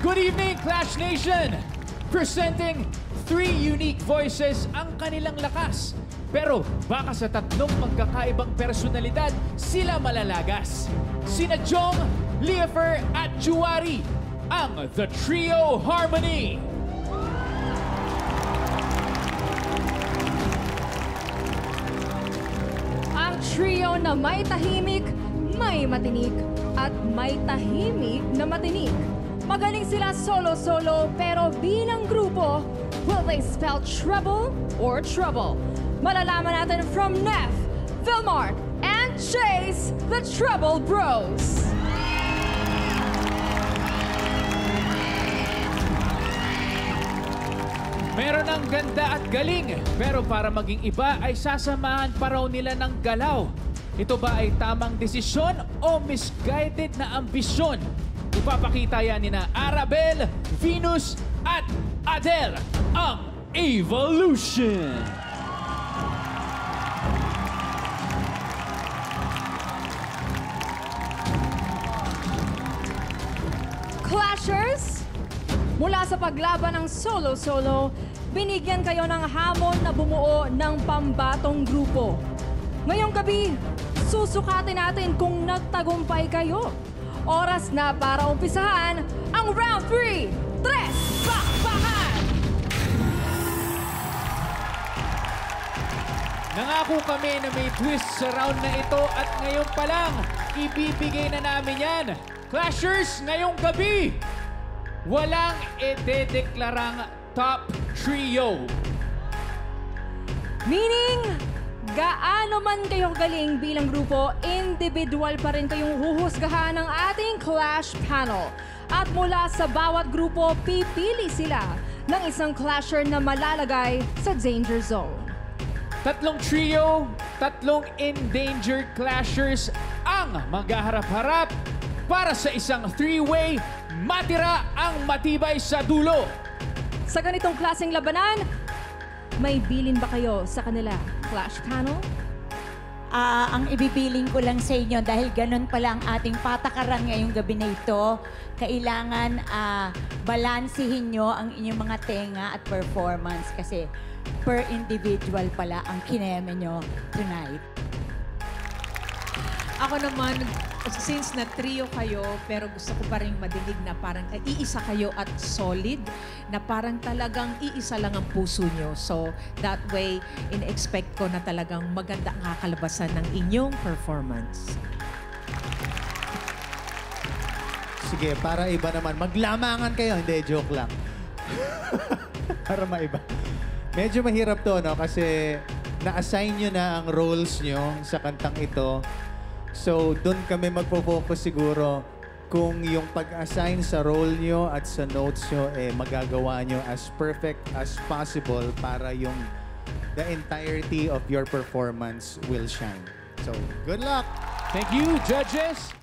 Good evening, Clash Nation! Presenting 3 unique voices ang kanilang lakas. Pero baka sa tatlong magkakaibang personalidad, sila malalagas. Sina Jong, Liafer at Juwari, ang The Trio Harmony. Ang trio na may tahimik, may matinik, at may tahimik na matinik. Magaling sila solo-solo, pero bilang grupo, will they spell trouble or trouble? Malalaman natin from Neff, Vilmar, and Chase, the Trouble Bros. Meron ng ganda at galing, pero para maging iba ay sasamahan pa raw nila ng galaw. Ito ba ay tamang desisyon o misguided na ambisyon? Ipapakita yan ni na Arabel, Venus at Adele ang Evolution. Clashers, mula sa paglaban ng solo-solo, binigyan kayo ng hamon na bumuo ng pambatong grupo. Ngayong gabi, susukatin natin kung nagtagumpay kayo. Oras na para umpisahan ang Round 3. Tres, bakbakan! Nangako kami na may twist sa round na ito at ngayon pa lang, ibibigay na namin yan. Clashers, ngayong gabi, walang idedeklarang top trio. Meaning, gaano man kayo galing bilang grupo, individual pa rin kayong huhusgahan ng ating Clash Panel. At mula sa bawat grupo, pipili sila ng isang clasher na malalagay sa danger zone. Tatlong trio, tatlong endangered clashers ang maghaharap-harap para sa isang three-way, matira ang matibay sa dulo. Sa ganitong klaseng labanan, may bilin ba kayo sa kanila, Clash Panel? Ang ibibiling ko lang sa inyo, dahil ganun pala ang ating patakaran ngayong gabi na ito, kailangan balansihin nyo ang inyong mga tenga at performance kasi per individual pala ang kineme nyo tonight. Ako naman, since na trio kayo, pero gusto ko pa rin madinig na parang iisa kayo at solid, na parang talagang iisa lang ang puso nyo. So, that way, in-expect ko na talagang maganda ang kakalabasan ng inyong performance. Sige, para iba naman. Maglamangan kayo. Hindi, joke lang. Para maiba. Medyo mahirap to, no? Kasi na-assign nyo na ang roles nyo sa kantang ito. So, doon kami magpo-focus siguro kung yung pag-assign sa role nyo at sa notes nyo, magagawa nyo as perfect as possible para yung the entirety of your performance will shine. So, good luck! Thank you, judges!